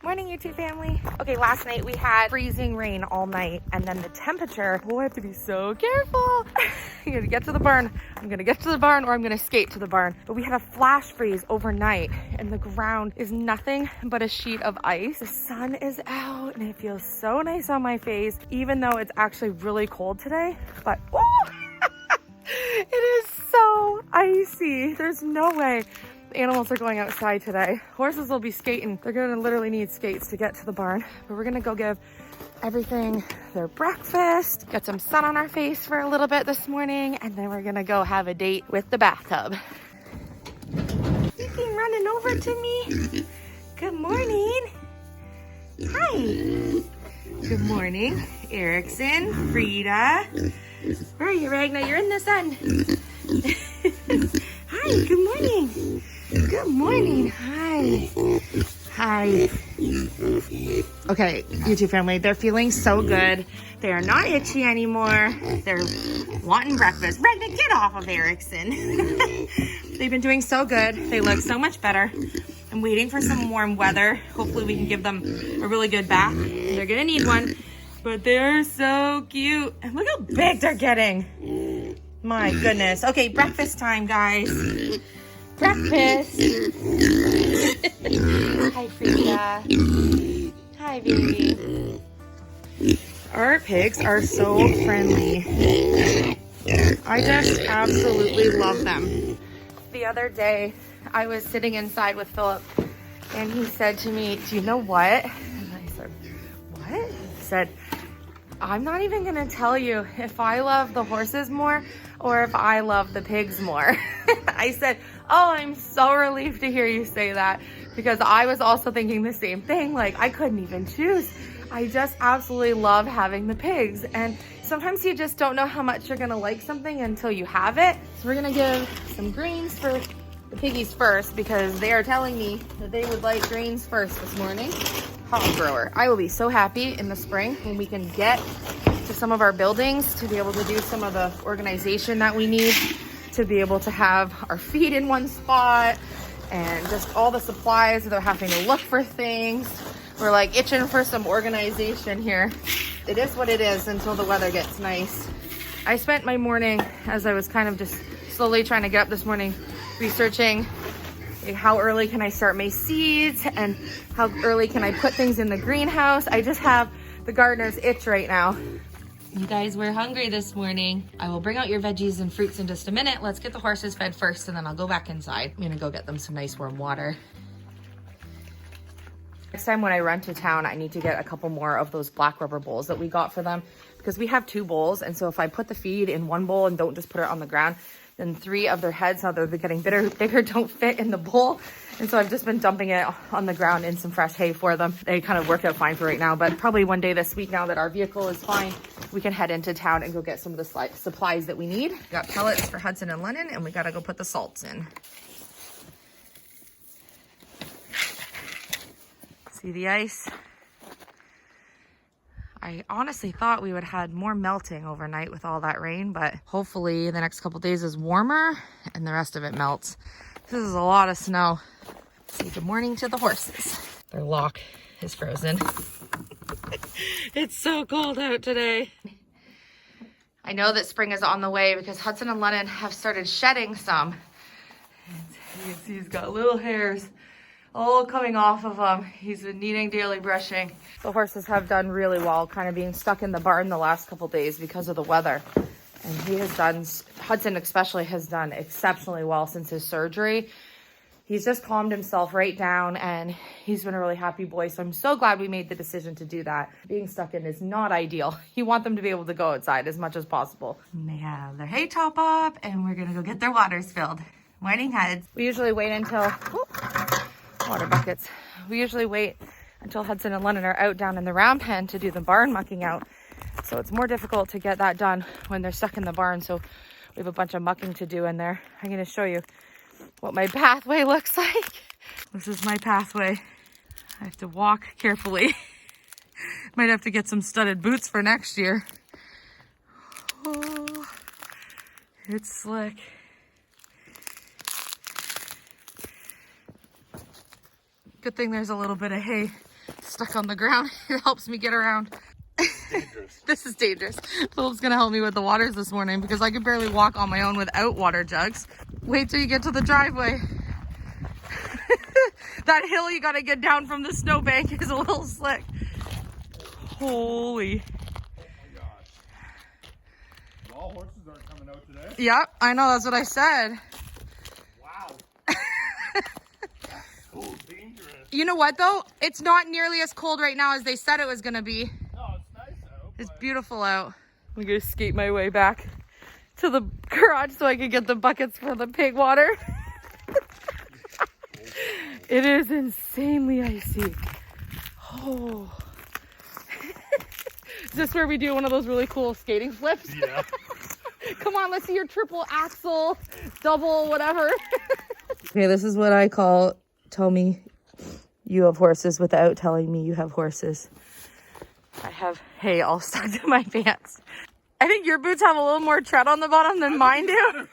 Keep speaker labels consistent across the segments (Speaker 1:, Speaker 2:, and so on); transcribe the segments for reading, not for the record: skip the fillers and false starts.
Speaker 1: Morning, YouTube family. Okay, last night we had freezing rain all night, and then the temperature, oh, I have to be so careful. I'm gonna get to the barn. I'm gonna get to the barn, or I'm gonna skate to the barn. But we had a flash freeze overnight, and the ground is nothing but a sheet of ice. The sun is out, and it feels so nice on my face, even though it's actually really cold today. But, oh, it is so icy. There's no way the animals are going outside today. Horses will be skating. They're gonna literally need skates to get to the barn. But we're gonna go give everything their breakfast, get some sun on our face for a little bit this morning, and then we're gonna go have a date with the bathtub. You came running over to me. Good morning. Hi. Good morning, Erickson, Frida. Where are you, Ragnar? You're in the sun. Hi, good morning. Good morning. Hi. Hi. Okay, YouTube family, they're feeling so good. They are not itchy anymore. They're wanting breakfast. Ragnar, get off of Erickson. They've been doing so good. They look so much better. I'm waiting for some warm weather. Hopefully we can give them a really good bath. They're gonna need one, but they're so cute. And look how big they're getting. My goodness. Okay, breakfast time, guys. Breakfast. Hi, Frida. Hi, baby. Our pigs are so friendly. I just absolutely love them. The other day, I was sitting inside with Philip, and he said to me, do you know what? And I said, what? He said, I'm not even gonna tell you if I love the horses more or if I love the pigs more. I said, oh, I'm so relieved to hear you say that, because I was also thinking the same thing. Like, I couldn't even choose. I just absolutely love having the pigs. And sometimes you just don't know how much you're gonna like something until you have it. So we're gonna give some greens for the piggies first, because they are telling me that they would like greens first this morning. Hog grower. I will be so happy in the spring when we can get to some of our buildings to be able to do some of the organization that we need, to be able to have our feed in one spot and just all the supplies without having to look for things. We're like itching for some organization here. It is what it is until the weather gets nice. I spent my morning, as I was kind of just slowly trying to get up this morning, researching how early can I start my seeds and how early can I put things in the greenhouse. I just have the gardener's itch right now. You guys were hungry this morning. I will bring out your veggies and fruits in just a minute. Let's get the horses fed first, and then I'll go back inside. I'm gonna go get them some nice warm water. Next time when I run to town, I need to get a couple more of those black rubber bowls that we got for them, because we have 2 bowls. And so if I put the feed in one bowl and don't just put it on the ground, then 3 of their heads, now that they're getting bigger, don't fit in the bowl. And so I've just been dumping it on the ground in some fresh hay for them. They kind of work out fine for right now, but probably one day this week, now that our vehicle is fine, we can head into town and go get some of the supplies that we need. We got pellets for Hudson and Lennon, and we gotta go put the salts in. See the ice? I honestly thought we would have had more melting overnight with all that rain, but hopefully the next couple days is warmer and the rest of it melts. This is a lot of snow. Say good morning to the horses. Their lock is frozen. It's so cold out today. I know that spring is on the way because Hudson and Lennon have started shedding some. And you can see he's got little hairs all coming off of him. He's been needing daily brushing. The horses have done really well, kind of being stuck in the barn the last couple days because of the weather. And he has done, Hudson especially has done exceptionally well since his surgery. He's just calmed himself right down, and he's been a really happy boy. So I'm so glad we made the decision to do that. Being stuck in is not ideal. You want them to be able to go outside as much as possible. And they have their hay top up, and we're gonna go get their waters filled. Morning, Huds. We usually wait until, water buckets. We usually wait until Hudson and Lennon are out down in the round pen to do the barn mucking out. So it's more difficult to get that done when they're stuck in the barn. So we have a bunch of mucking to do in there. I'm gonna show you what my pathway looks like. This is my pathway. I have to walk carefully. Might have to get some studded boots for next year. Oh, it's slick. Good thing there's a little bit of hay stuck on the ground. It helps me get around.
Speaker 2: Dangerous.
Speaker 1: This is dangerous. Philip's gonna help me with the waters this morning because I could barely walk on my own without water jugs. Wait till you get to the driveway. That hill you gotta get down from the snowbank is a little slick. Holy.
Speaker 2: Oh my gosh. All horses aren't coming out today.
Speaker 1: Yep, I know, that's what I said.
Speaker 2: Wow. That's so dangerous.
Speaker 1: You know what though? It's not nearly as cold right now as they said it was gonna be.
Speaker 2: No, it's nice out.
Speaker 1: It's beautiful out. I'm gonna skate my way back to the garage so I can get the buckets for the pig water. It is insanely icy. Oh. Is this where we do one of those really cool skating flips?
Speaker 2: Yeah.
Speaker 1: Come on, let's see your triple axel, double, whatever. Okay, this is what I call tell me you have horses without telling me you have horses. I have hay all stuck to my pants. I think your boots have a little more tread on the bottom than mine do.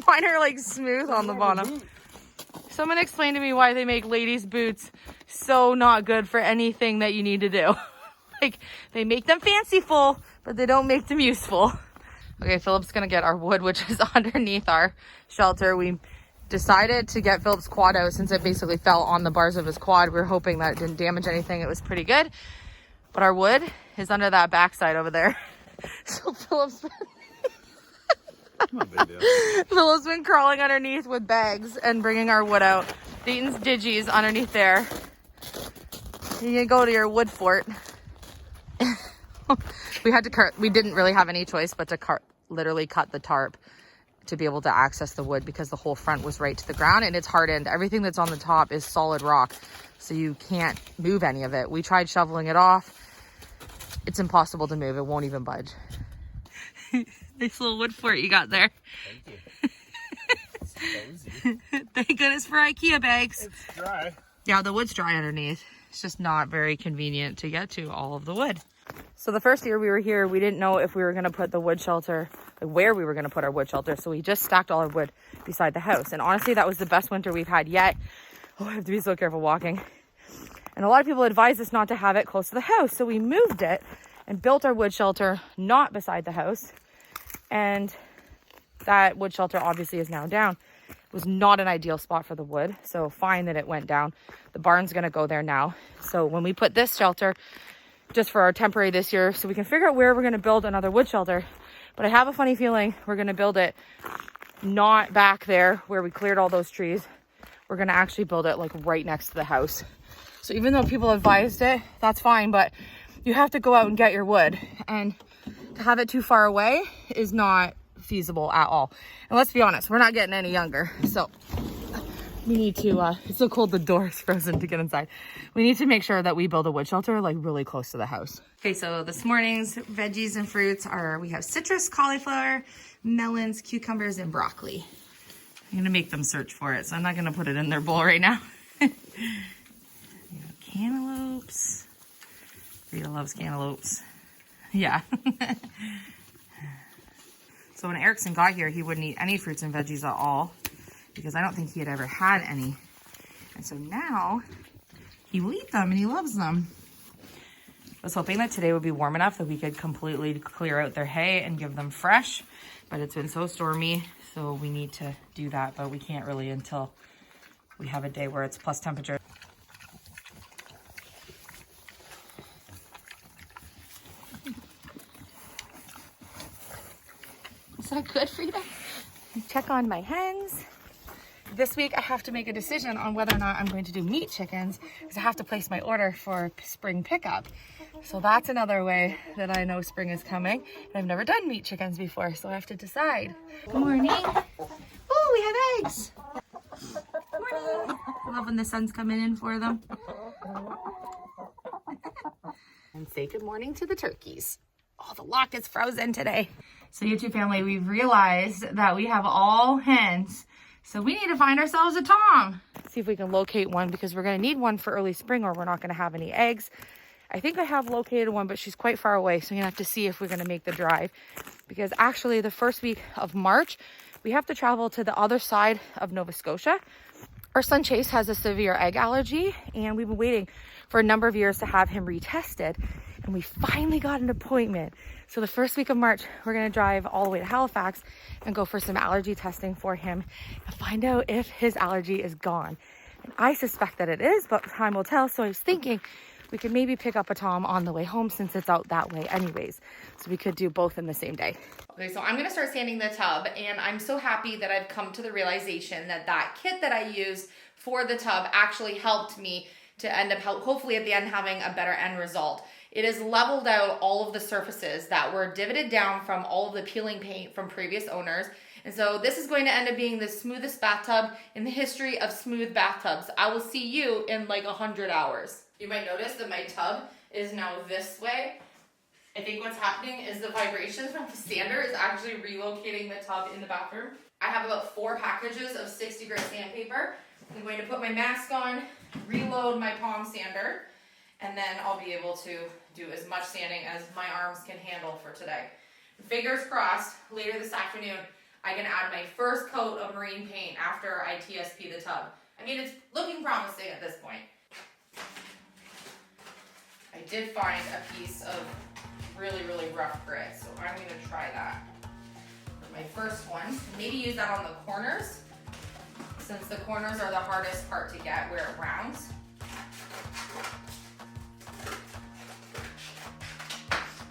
Speaker 1: Mine are like smooth on the bottom. Someone explain to me why they make ladies' boots so not good for anything that you need to do. Like, they make them fanciful, but they don't make them useful. Okay, Philip's gonna get our wood, which is underneath our shelter. We decided to get Philip's quad out since it basically fell on the bars of his quad. We were hoping that it didn't damage anything. It was pretty good. But our wood is under that backside over there. So Philip's been crawling underneath with bags and bringing our wood out. Dayton's Digis underneath there. You can go to your wood fort. We didn't really have any choice but to literally cut the tarp to be able to access the wood because the whole front was right to the ground and it's hardened. Everything that's on the top is solid rock, so you can't move any of it. We tried shoveling it off. It's impossible to move. It won't even budge. Nice little wood fort you got there.
Speaker 2: Thank you.
Speaker 1: Thank goodness for IKEA bags.
Speaker 2: It's dry.
Speaker 1: Yeah, the wood's dry underneath. It's just not very convenient to get to all of the wood. So the first year we were here, we didn't know if we were going to put the wood shelter, like where we were going to put our wood shelter. So we just stacked all our wood beside the house. And honestly, that was the best winter we've had yet. Oh, I have to be so careful walking. And a lot of people advised us not to have it close to the house. So we moved it and built our wood shelter not beside the house. And that wood shelter obviously is now down. It was not an ideal spot for the wood. So fine that it went down. The barn's going to go there now. So when we put this shelter, just for our temporary this year, so we can figure out where we're going to build another wood shelter. But I have a funny feeling we're going to build it not back there where we cleared all those trees. We're going to actually build it like right next to the house. So even though people advised it, that's fine, but you have to go out and get your wood, and to have it too far away is not feasible at all. And let's be honest, we're not getting any younger, so we need to it's so cold the door is frozen to get inside. We need to make sure that we build a wood shelter like really close to the house. Okay, so this morning's veggies and fruits are, we have citrus, cauliflower, melons, cucumbers, and broccoli. I'm gonna make them search for it, so I'm not gonna put it in their bowl right now. We have cantaloupes. Rita loves cantaloupes. Yeah. So when Erickson got here, he wouldn't eat any fruits and veggies at all because I don't think he had ever had any. And so now he will eat them and he loves them. I was hoping that today would be warm enough that we could completely clear out their hay and give them fresh, but it's been so stormy, so we need to do that, but we can't really until we have a day where it's plus temperature. Is that good, Frida? Check on my hens. This week I have to make a decision on whether or not I'm going to do meat chickens because I have to place my order for spring pickup. So that's another way that I know spring is coming. And I've never done meat chickens before, so I have to decide. Good morning. Oh, we have eggs. Morning. I love when the sun's coming in for them. And say good morning to the turkeys. Oh, the lock is frozen today. So YouTube family, we've realized that we have all hens. So we need to find ourselves a tom. See if we can locate one because we're going to need one for early spring or we're not going to have any eggs. I think I have located one, but she's quite far away. So I'm going to have to see if we're going to make the drive. Because actually the first week of March, we have to travel to the other side of Nova Scotia. Our son Chase has a severe egg allergy and we've been waiting for a number of years to have him retested. And we finally got an appointment. So the first week of March, we're gonna drive all the way to Halifax and go for some allergy testing for him and find out if his allergy is gone. And I suspect that it is, but time will tell. So I was thinking we could maybe pick up a Tom on the way home since it's out that way anyways. So we could do both in the same day. Okay, so I'm gonna start sanding the tub, and I'm so happy that I've come to the realization that that kit that I used for the tub actually helped me to end up, hopefully at the end, having a better end result. It has leveled out all of the surfaces that were divoted down from all of the peeling paint from previous owners. And so this is going to end up being the smoothest bathtub in the history of smooth bathtubs. I will see you in like 100 hours. You might notice that my tub is now this way. I think what's happening is the vibrations from the sander is actually relocating the tub in the bathroom. I have about 4 packages of 60 grit sandpaper. I'm going to put my mask on, reload my palm sander, and then I'll be able to do as much sanding as my arms can handle for today. Fingers crossed, later this afternoon, I can add my first coat of marine paint after I TSP the tub. I mean, it's looking promising at this point. I did find a piece of really, really rough grit, so I'm gonna try that for my first one. Maybe use that on the corners, since the corners are the hardest part to get where it rounds.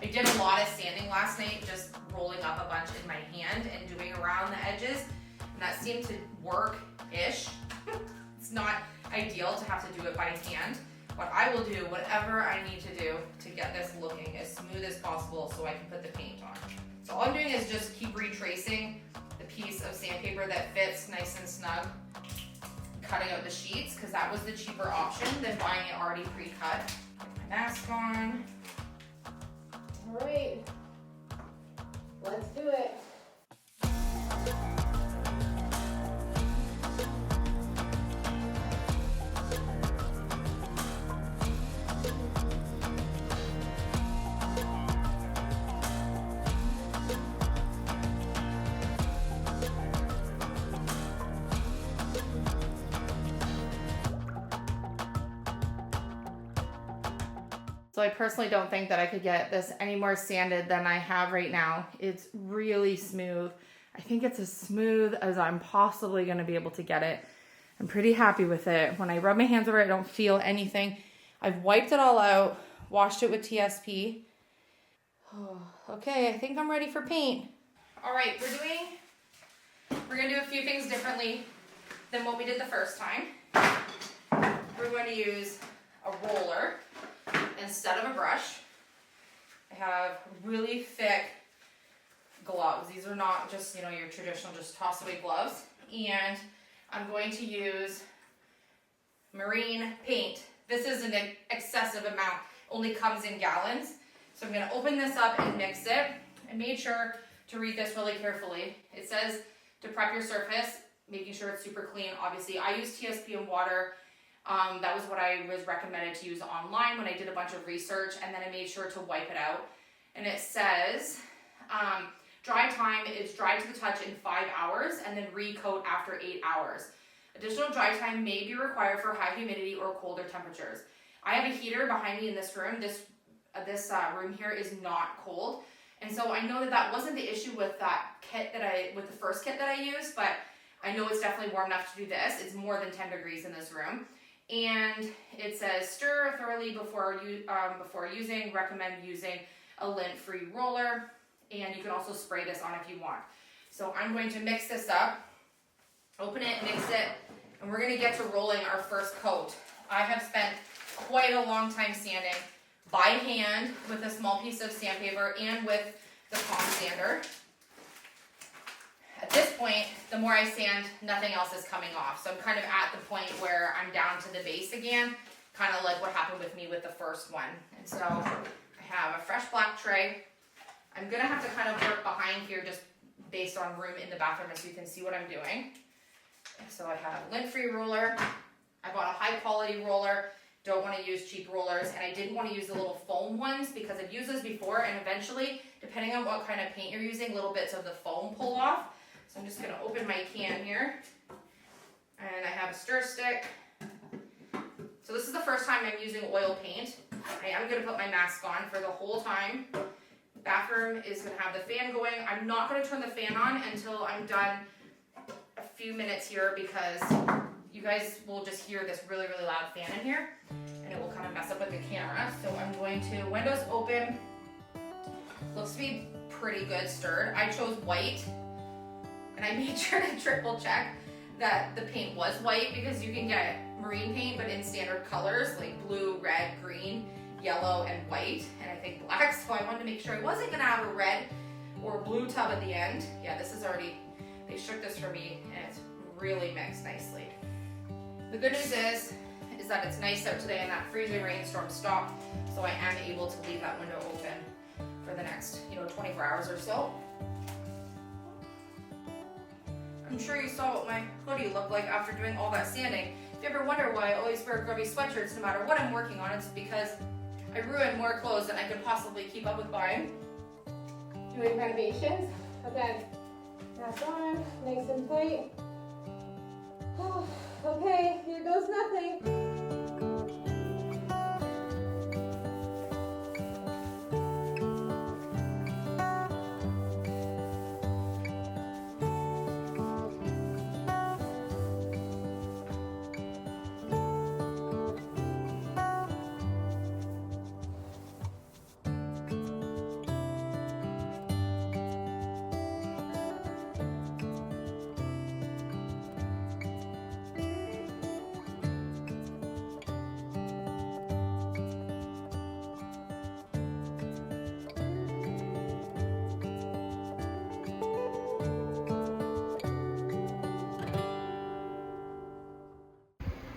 Speaker 1: I did a lot of sanding last night, just rolling up a bunch in my hand and doing around the edges, and that seemed to work-ish. It's not ideal to have to do it by hand, but I will do whatever I need to do to get this looking as smooth as possible so I can put the paint on. So all I'm doing is just keep retracing the piece of sandpaper that fits nice and snug, cutting out the sheets, because that was the cheaper option than buying it already pre-cut. Get my mask on. All right, let's do it. So I personally don't think that I could get this any more sanded than I have right now. It's really smooth. I think it's as smooth as I'm possibly going to be able to get it. I'm pretty happy with it. When I rub my hands over it, I don't feel anything. I've wiped it all out, washed it with TSP. Oh, okay, I think I'm ready for paint. All right, we're going to do a few things differently than what we did the first time. We're going to use a roller instead of a brush. I have really thick gloves. These are not just, your traditional just toss away gloves. And I'm going to use marine paint. This is an excessive amount, only comes in gallons. So I'm gonna open this up and mix it. I made sure to read this really carefully. It says to prep your surface, making sure it's super clean. Obviously, I use TSP and water. That was what I was recommended to use online when I did a bunch of research, and then I made sure to wipe it out. And it says, dry time is dry to the touch in 5 hours and then recoat after 8 hours. Additional dry time may be required for high humidity or colder temperatures. I have a heater behind me in this room. This room here is not cold. And so I know that wasn't the issue with that kit with the first kit that I used, but I know it's definitely warm enough to do this. It's more than 10 degrees in this room. And it says stir thoroughly before using. Recommend using a lint-free roller, and you can also spray this on if you want. So I'm going to mix this up, open it, mix it, and we're going to get to rolling our first coat. I have spent quite a long time sanding by hand with a small piece of sandpaper and with the palm sander. At this point, the more I sand, nothing else is coming off. So I'm kind of at the point where I'm down to the base again, kind of like what happened with me with the first one. And so I have a fresh black tray. I'm gonna have to kind of work behind here just based on room in the bathroom so you can see what I'm doing. So I have a lint-free roller. I bought a high quality roller. Don't want to use cheap rollers, and I didn't want to use the little foam ones because I've used those before, and eventually, depending on what kind of paint you're using, little bits of the foam pull off. So I'm just going to open my can here, and I have a stir stick.
Speaker 3: So this is the first time I'm using oil paint. I am gonna put my mask on for the whole time. Bathroom is gonna have the fan going. I'm not gonna turn the fan on until I'm done a few minutes here because you guys will just hear this really, really loud fan in here and it will kind of mess up with the camera. So I'm going to, windows open. Looks to be pretty good stirred. I chose white and I made sure to triple check that the paint was white because you can get marine paint but in standard colors like blue, red, green, yellow, and white, and I think black. So I wanted to make sure I wasn't gonna have a red or blue tub at the end. Yeah, this is already, they shook this for me and it's really mixed nicely. The good news is that it's nice out today and that freezing rainstorm stopped, so I am able to leave that window open for the next, 24 hours or so. I'm sure you saw what my hoodie looked like after doing all that sanding. If you ever wonder why I always wear grubby sweatshirts no matter what I'm working on, it's because I ruin more clothes than I could possibly keep up with buying. Doing renovations. Again, mask on, nice and tight. Oh, okay, here goes nothing.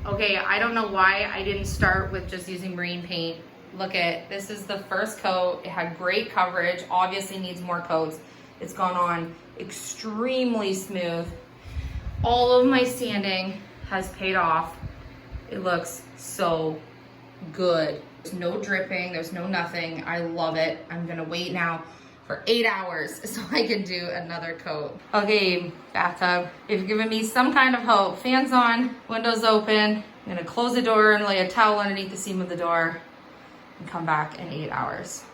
Speaker 3: Okay, I don't know why I didn't start with just using marine paint. Look at, this is the first coat. It had great coverage, obviously needs more coats. It's gone on extremely smooth. All of my sanding has paid off. It looks so good. There's no dripping, there's no nothing. I love it. I'm gonna wait now for 8 hours so I can do another coat. Okay, bathtub, you've given me some kind of hope. Fans on, windows open. I'm gonna close the door and lay a towel underneath the seam of the door and come back in 8 hours.